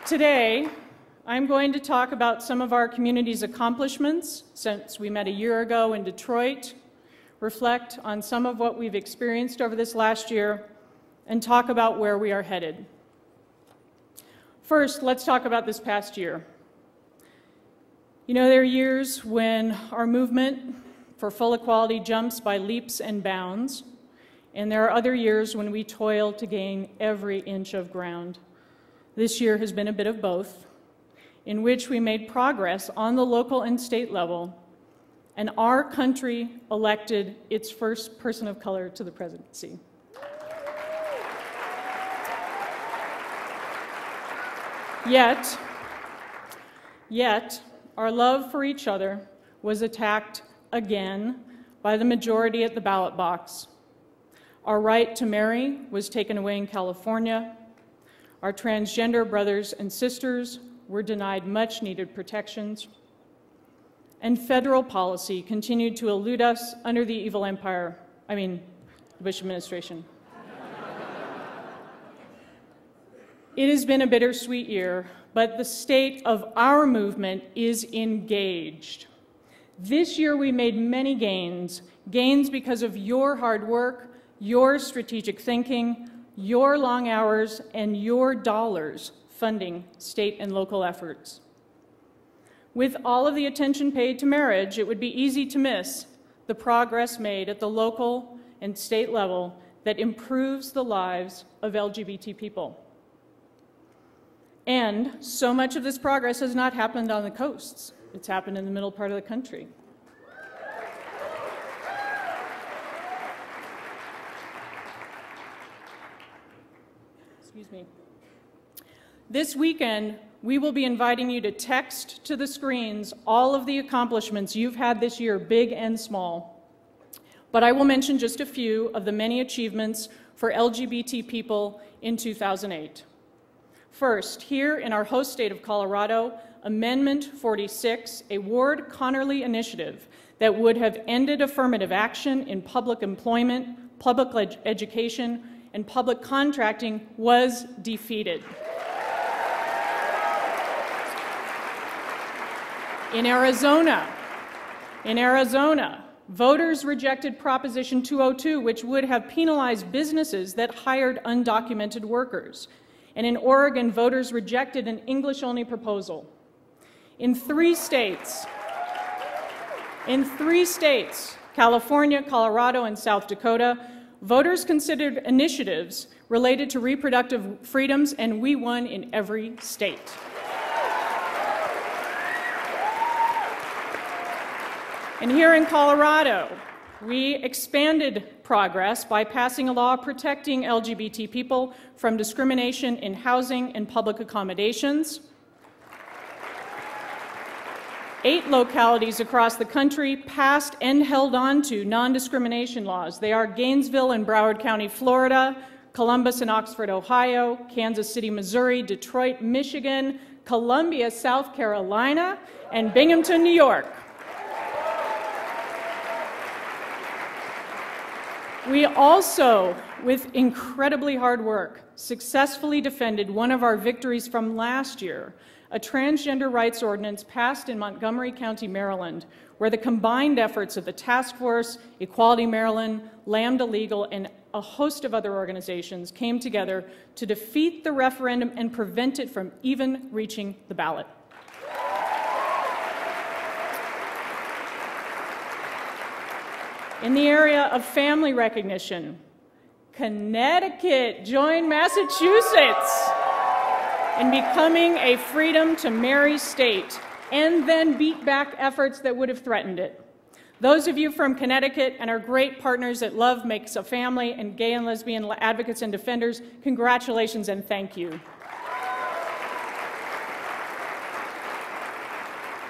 Today, I'm going to talk about some of our community's accomplishments since we met a year ago in Detroit, reflect on some of what we've experienced over this last year, and talk about where we are headed. First, let's talk about this past year. You know, there are years when our movement for full equality jumps by leaps and bounds, and there are other years when we toil to gain every inch of ground. This year has been a bit of both, in which we made progress on the local and state level, and our country elected its first person of color to the presidency. Yet, our love for each other was attacked again by the majority at the ballot box. Our right to marry was taken away in California. Our transgender brothers and sisters were denied much-needed protections. And federal policy continued to elude us under the evil empire, the Bush administration. It has been a bittersweet year, but the state of our movement is engaged. This year we made many gains because of your hard work, your strategic thinking, your long hours, and your dollars funding state and local efforts. With all of the attention paid to marriage, it would be easy to miss the progress made at the local and state level that improves the lives of LGBT people. And so much of this progress has not happened on the coasts. It's happened in the middle part of the country. Excuse me. This weekend, we will be inviting you to text to the screens all of the accomplishments you've had this year, big and small. But I will mention just a few of the many achievements for LGBT people in 2008. First, here in our host state of Colorado, Amendment 46, a Ward Connerly initiative that would have ended affirmative action in public employment, public education, and public contracting, was defeated. In Arizona, voters rejected Proposition 202, which would have penalized businesses that hired undocumented workers. And in Oregon, voters rejected an English-only proposal. In three states, California, Colorado, and South Dakota, voters considered initiatives related to reproductive freedoms, and we won in every state. And here in Colorado, we expanded progress by passing a law protecting LGBT people from discrimination in housing and public accommodations. 8 localities across the country passed and held on to non-discrimination laws. They are Gainesville and Broward County, Florida, Columbus and Oxford, Ohio, Kansas City, Missouri, Detroit, Michigan, Columbia, South Carolina, and Binghamton, New York. We also, with incredibly hard work, successfully defended one of our victories from last year, a transgender rights ordinance passed in Montgomery County, Maryland, where the combined efforts of the Task Force, Equality Maryland, Lambda Legal, and a host of other organizations came together to defeat the referendum and prevent it from even reaching the ballot. In the area of family recognition, Connecticut joined Massachusetts in becoming a freedom to marry state, and then beat back efforts that would have threatened it. Those of you from Connecticut and our great partners at Love Makes a Family and gay and lesbian advocates and defenders, congratulations and thank you.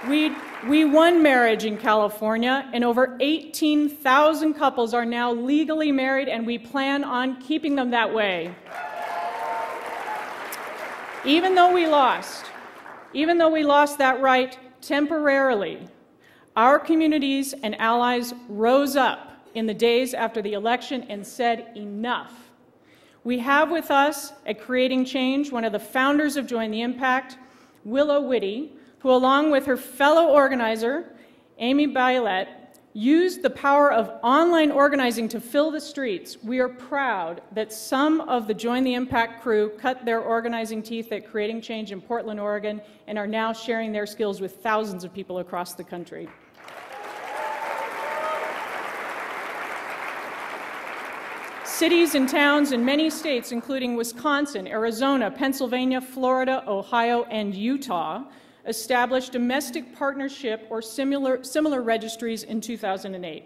We won marriage in California, and over 18,000 couples are now legally married, and we plan on keeping them that way. Even though we lost that right temporarily, our communities and allies rose up in the days after the election and said enough. We have with us at Creating Change one of the founders of Join the Impact, Willow Whitty, who along with her fellow organizer, Amy Bylett, used the power of online organizing to fill the streets. We are proud that some of the Join the Impact crew cut their organizing teeth at Creating Change in Portland, Oregon, and are now sharing their skills with thousands of people across the country. Cities and towns in many states, including Wisconsin, Arizona, Pennsylvania, Florida, Ohio, and Utah, established domestic partnership or similar registries in 2008.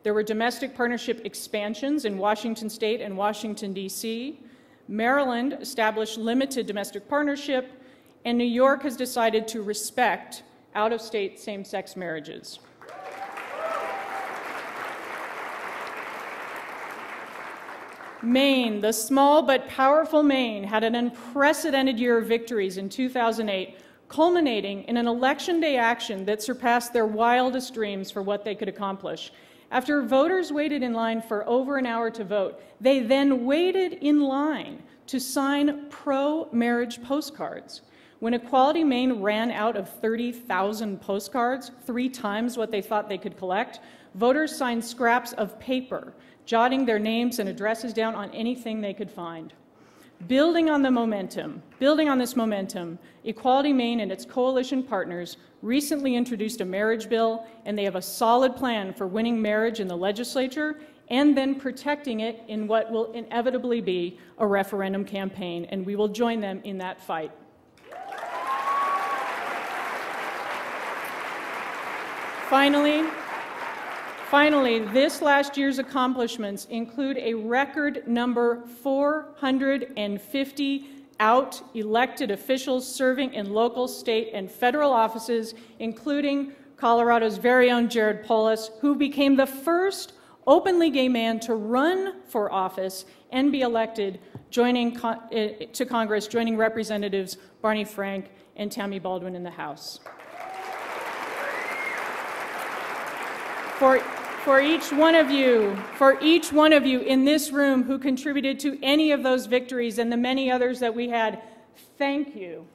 There were domestic partnership expansions in Washington State and Washington, D.C. Maryland established limited domestic partnership, and New York has decided to respect out-of-state same-sex marriages. Maine, the small but powerful Maine, had an unprecedented year of victories in 2008, culminating in an election day action that surpassed their wildest dreams for what they could accomplish. After voters waited in line for over an hour to vote, they then waited in line to sign pro-marriage postcards. When Equality Maine ran out of 30,000 postcards, 3 times what they thought they could collect, voters signed scraps of paper, jotting their names and addresses down on anything they could find. Building on this momentum, Equality Maine and its coalition partners recently introduced a marriage bill, and they have a solid plan for winning marriage in the legislature and then protecting it in what will inevitably be a referendum campaign, and we will join them in that fight. Finally, this last year's accomplishments include a record number 450 elected officials serving in local, state, and federal offices, including Colorado's very own Jared Polis, who became the first openly gay man to run for office and be elected, to Congress, joining Representatives Barney Frank and Tammy Baldwin in the House. For each one of you in this room who contributed to any of those victories and the many others that we had, thank you.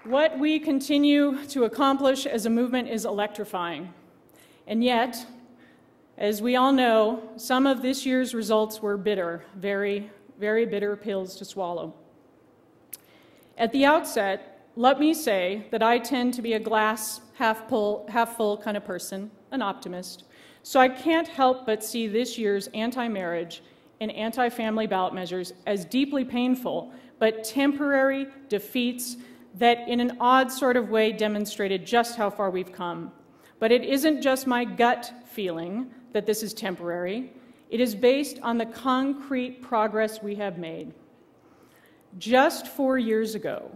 What we continue to accomplish as a movement is electrifying. And yet, as we all know, some of this year's results were bitter, very, very bitter pills to swallow. At the outset, let me say that I tend to be a glass half full kind of person, an optimist. So I can't help but see this year's anti-marriage and anti-family ballot measures as deeply painful, but temporary defeats that in an odd sort of way demonstrated just how far we've come. But it isn't just my gut feeling that this is temporary. It is based on the concrete progress we have made. Just 4 years ago,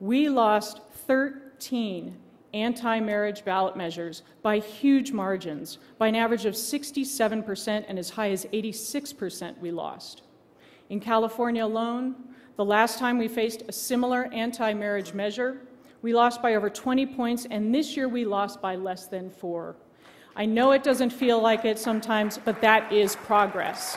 we lost 13 anti-marriage ballot measures by huge margins, by an average of 67% and as high as 86% we lost. In California alone, the last time we faced a similar anti-marriage measure, we lost by over 20 points, and this year we lost by less than 4. I know it doesn't feel like it sometimes, but that is progress.